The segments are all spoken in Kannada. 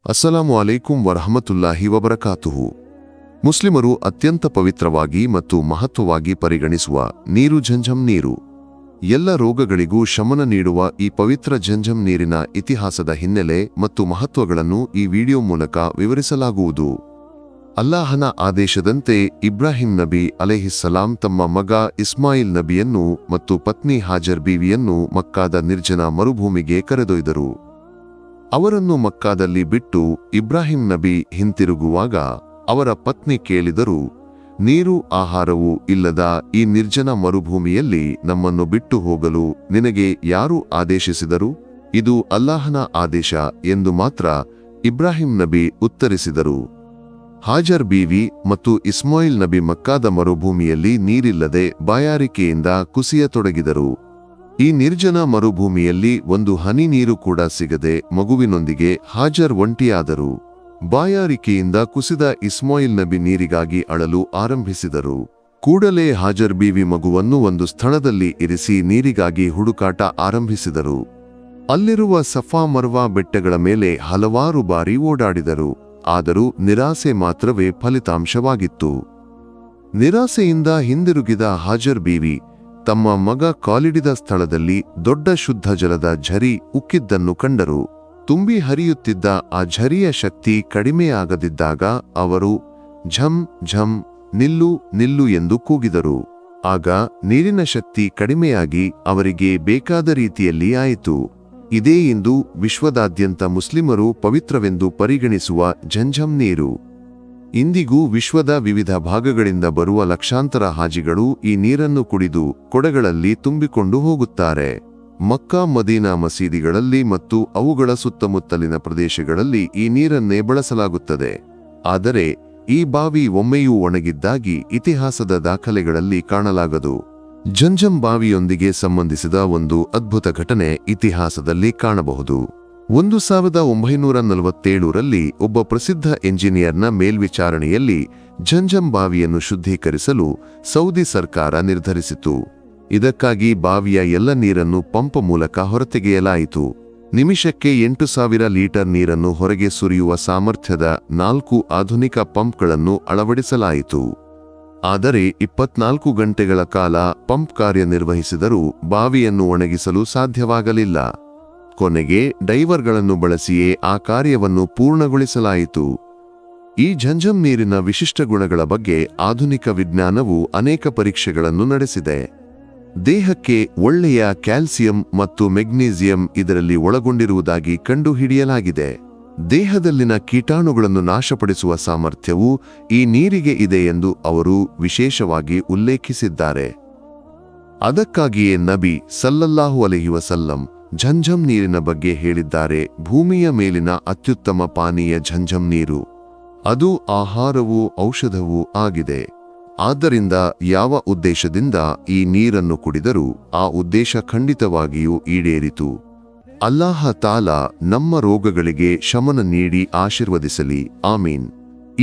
ಅಸ್ಸಲಾಮು ಅಲೈಕುಂ ವರಹಮತುಲ್ಲಾಹಿ ವಬರಕಾತುಹು. ಮುಸ್ಲಿಮರು ಅತ್ಯಂತ ಪವಿತ್ರವಾಗಿ ಮತ್ತು ಮಹತ್ವವಾಗಿ ಪರಿಗಣಿಸುವ ನೀರು ಝಂಝಂ ನೀರು. ಎಲ್ಲ ರೋಗಗಳಿಗೂ ಶಮನ ನೀಡುವ ಈ ಪವಿತ್ರ ಝಂಝಂ ನೀರಿನ ಇತಿಹಾಸದ ಹಿನ್ನೆಲೆ ಮತ್ತು ಮಹತ್ವಗಳನ್ನು ಈ ವಿಡಿಯೋ ಮೂಲಕ ವಿವರಿಸಲಾಗುವುದು. ಅಲ್ಲಾಹನ ಆದೇಶದಂತೆ ಇಬ್ರಾಹಿಂ ನಬಿ ಅಲೈಹಿಸ್ಸಲಾಂ ತಮ್ಮ ಮಗ ಇಸ್ಮಾಯಿಲ್ ನಬಿಯನ್ನು ಮತ್ತು ಪತ್ನಿ ಹಾಜರ್ ಬೀವಿಯನ್ನು ಮಕ್ಕಾದ ನಿರ್ಜನ ಮರುಭೂಮಿಗೆ ಕರೆದೊಯ್ದರು. ಅವರನ್ನು ಮಕ್ಕಾದಲ್ಲಿ ಬಿಟ್ಟು ಇಬ್ರಾಹಿಂ ನಬಿ ಹಿಂತಿರುಗುವಾಗ ಅವರ ಪತ್ನಿ ಕೇಳಿದರು, ನೀರು ಆಹಾರವೂ ಇಲ್ಲದ ಈ ನಿರ್ಜನ ಮರುಭೂಮಿಯಲ್ಲಿ ನಮ್ಮನ್ನು ಬಿಟ್ಟು ಹೋಗಲು ನಿನಗೆ ಯಾರು ಆದೇಶಿಸಿದರು? ಇದು ಅಲ್ಲಾಹನ ಆದೇಶ ಎಂದು ಮಾತ್ರ ಇಬ್ರಾಹಿಂ ನಬಿ ಉತ್ತರಿಸಿದರು. ಹಾಜರ್ ಬೀವಿ ಮತ್ತು ಇಸ್ಮಾಯಿಲ್ ನಬಿ ಮಕ್ಕಾದ ಮರುಭೂಮಿಯಲ್ಲಿ ನೀರಿಲ್ಲದೆ ಬಾಯಾರಿಕೆಯಿಂದ ಕುಸಿಯತೊಡಗಿದರು. ಈ ನಿರ್ಜನ ಮರುಭೂಮಿಯಲ್ಲಿ ಒಂದು ಹನಿ ನೀರು ಕೂಡ ಸಿಗದೆ ಮಗುವಿನೊಂದಿಗೆ ಹಾಜರ್ ಒಂಟಿಯಾದರು. ಬಾಯಾರಿಕೆಯಿಂದ ಕುಸಿದ ಇಸ್ಮಾಯಿಲ್ ನಬಿ ನೀರಿಗಾಗಿ ಅಳಲು ಆರಂಭಿಸಿದರು. ಕೂಡಲೇ ಹಾಜರ್ ಬೀವಿ ಮಗುವನ್ನು ಒಂದು ಸ್ಥಳದಲ್ಲಿ ಇರಿಸಿ ನೀರಿಗಾಗಿ ಹುಡುಕಾಟ ಆರಂಭಿಸಿದರು. ಅಲ್ಲಿರುವ ಸಫಾ ಮರ್ವಾ ಬೆಟ್ಟಗಳ ಮೇಲೆ ಹಲವಾರು ಬಾರಿ ಓಡಾಡಿದರು. ಆದರೂ ನಿರಾಸೆ ಮಾತ್ರವೇ ಫಲಿತಾಂಶವಾಗಿತ್ತು. ನಿರಾಸೆಯಿಂದ ಹಿಂದಿರುಗಿದ ಹಾಜರ್ ಬೀವಿ ತಮ್ಮ ಮಗ ಕಾಲಿಡಿದ ಸ್ಥಳದಲ್ಲಿ ದೊಡ್ಡ ಶುದ್ಧ ಜಲದ ಝರಿ ಉಕ್ಕಿದ್ದನ್ನು ಕಂಡರು. ತುಂಬಿ ಹರಿಯುತ್ತಿದ್ದ ಆ ಝರಿಯ ಶಕ್ತಿ ಕಡಿಮೆಯಾಗದಿದ್ದಾಗ ಅವರು ಝಂ ಝಂ ನಿಲ್ಲು ನಿಲ್ಲು ಎಂದು ಕೂಗಿದರು. ಆಗ ನೀರಿನ ಶಕ್ತಿ ಕಡಿಮೆಯಾಗಿ ಅವರಿಗೆ ಬೇಕಾದ ರೀತಿಯಲ್ಲಿ ಆಯಿತು. ಇದೇ ಇಂದು ವಿಶ್ವದಾದ್ಯಂತ ಮುಸ್ಲಿಮರು ಪವಿತ್ರವೆಂದು ಪರಿಗಣಿಸುವ ಝಂಝಂ ನೀರು. ಇಂದಿಗೂ ವಿಶ್ವದ ವಿವಿಧ ಭಾಗಗಳಿಂದ ಬರುವ ಲಕ್ಷಾಂತರ ಹಾಜಿಗಳು ಈ ನೀರನ್ನು ಕುಡಿದು ಕೊಡಗಳಲ್ಲಿ ತುಂಬಿಕೊಂಡು ಹೋಗುತ್ತಾರೆ. ಮಕ್ಕಾ ಮದೀನಾ ಮಸೀದಿಗಳಲ್ಲಿ ಮತ್ತು ಅವುಗಳ ಸುತ್ತಮುತ್ತಲಿನ ಪ್ರದೇಶಗಳಲ್ಲಿ ಈ ನೀರನ್ನೇ ಬಳಸಲಾಗುತ್ತದೆ. ಆದರೆ ಈ ಬಾವಿ ಒಮ್ಮೆಯೂ ಒಣಗಿದ್ದಾಗಿ ಇತಿಹಾಸದ ದಾಖಲೆಗಳಲ್ಲಿ ಕಾಣಲಾಗದು. ಝಂಝಂ ಬಾವಿಯೊಂದಿಗೆ ಸಂಬಂಧಿಸಿದ ಒಂದು ಅದ್ಭುತ ಘಟನೆ ಇತಿಹಾಸದಲ್ಲಿ ಕಾಣಬಹುದು. 1947ರಲ್ಲಿ ಒಬ್ಬ ಪ್ರಸಿದ್ಧ ಎಂಜಿನಿಯರ್ನ ಮೇಲ್ವಿಚಾರಣೆಯಲ್ಲಿ ಝಂಝಂ ಬಾವಿಯನ್ನು ಶುದ್ಧೀಕರಿಸಲು ಸೌದಿ ಸರ್ಕಾರ ನಿರ್ಧರಿಸಿತು. ಇದಕ್ಕಾಗಿ ಬಾವಿಯ ಎಲ್ಲ ನೀರನ್ನು ಪಂಪ್ ಮೂಲಕ ಹೊರತೆಗೆಯಲಾಯಿತು. ನಿಮಿಷಕ್ಕೆ 8,000 ಲೀಟರ್ ನೀರನ್ನು ಹೊರಗೆ ಸುರಿಯುವ ಸಾಮರ್ಥ್ಯದ 4 ಆಧುನಿಕ ಪಂಪ್ಗಳನ್ನು ಅಳವಡಿಸಲಾಯಿತು. ಆದರೆ 24 ಗಂಟೆಗಳ ಕಾಲ ಪಂಪ್ ಕಾರ್ಯನಿರ್ವಹಿಸಿದರೂ ಬಾವಿಯನ್ನು ಒಣಗಿಸಲು ಸಾಧ್ಯವಾಗಲಿಲ್ಲ. ಕೊನೆಗೆ ಡೈವರ್ಗಳನ್ನು ಬಳಸಿಯೇ ಆ ಕಾರ್ಯವನ್ನು ಪೂರ್ಣಗೊಳಿಸಲಾಯಿತು. ಈ ಝಂಝಂ ನೀರಿನ ವಿಶಿಷ್ಟ ಗುಣಗಳ ಬಗ್ಗೆ ಆಧುನಿಕ ವಿಜ್ಞಾನವು ಅನೇಕ ಪರೀಕ್ಷೆಗಳನ್ನು ನಡೆಸಿದೆ. ದೇಹಕ್ಕೆ ಒಳ್ಳೆಯ ಕ್ಯಾಲ್ಸಿಯಂ ಮತ್ತು ಮೆಗ್ನೀಸಿಯಂ ಇದರಲ್ಲಿ ಒಳಗೊಂಡಿರುವುದಾಗಿ ಕಂಡುಹಿಡಿಯಲಾಗಿದೆ. ದೇಹದಲ್ಲಿನ ಕೀಟಾಣುಗಳನ್ನು ನಾಶಪಡಿಸುವ ಸಾಮರ್ಥ್ಯವು ಈ ನೀರಿಗೆ ಇದೆ ಎಂದು ಅವರು ವಿಶೇಷವಾಗಿ ಉಲ್ಲೇಖಿಸಿದ್ದಾರೆ. ಅದಕ್ಕಾಗಿಯೇ ನಬಿ ಸಲ್ಲಲ್ಲಾಹು ಅಲೈಹಿ ವಸಲ್ಲಂ ಝಂಝಂ ನೀರಿನ ಬಗ್ಗೆ ಹೇಳಿದ್ದಾರೆ, ಭೂಮಿಯ ಮೇಲಿನ ಅತ್ಯುತ್ತಮ ಪಾನೀಯ ಝಂಝಂ ನೀರು. ಅದು ಆಹಾರವೂ ಔಷಧವೂ ಆಗಿದೆ. ಆದ್ದರಿಂದ ಯಾವ ಉದ್ದೇಶದಿಂದ ಈ ನೀರನ್ನು ಕುಡಿದರೂ ಆ ಉದ್ದೇಶ ಖಂಡಿತವಾಗಿಯೂ ಈಡೇರಿತು. ಅಲ್ಲಾಹ ತಾಲಾ ನಮ್ಮ ರೋಗಗಳಿಗೆ ಶಮನ ನೀಡಿ ಆಶೀರ್ವದಿಸಲಿ, ಆಮೀನ್.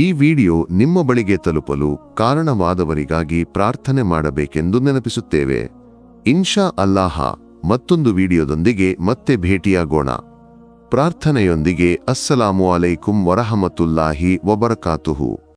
ಈ ವಿಡಿಯೋ ನಿಮ್ಮ ಬಳಿಗೆ ತಲುಪಲು ಕಾರಣವಾದವರಿಗಾಗಿ ಪ್ರಾರ್ಥನೆ ಮಾಡಬೇಕೆಂದು ನೆನಪಿಸುತ್ತೇವೆ. ಇನ್ಶಾ ಅಲ್ಲಾಹ ಮತ್ತೊಂದು ವಿಡಿಯೋದೊಂದಿಗೆ ಮತ್ತೆ ಭೇಟಿಯಾಗೋಣ. ಪ್ರಾರ್ಥನೆಯೊಂದಿಗೆ ಅಸ್ಸಲಾಮು ಅಲೈಕುಂ ವರಹಮತುಲ್ಲಾಹಿ ವಬರಕಾತುಹು.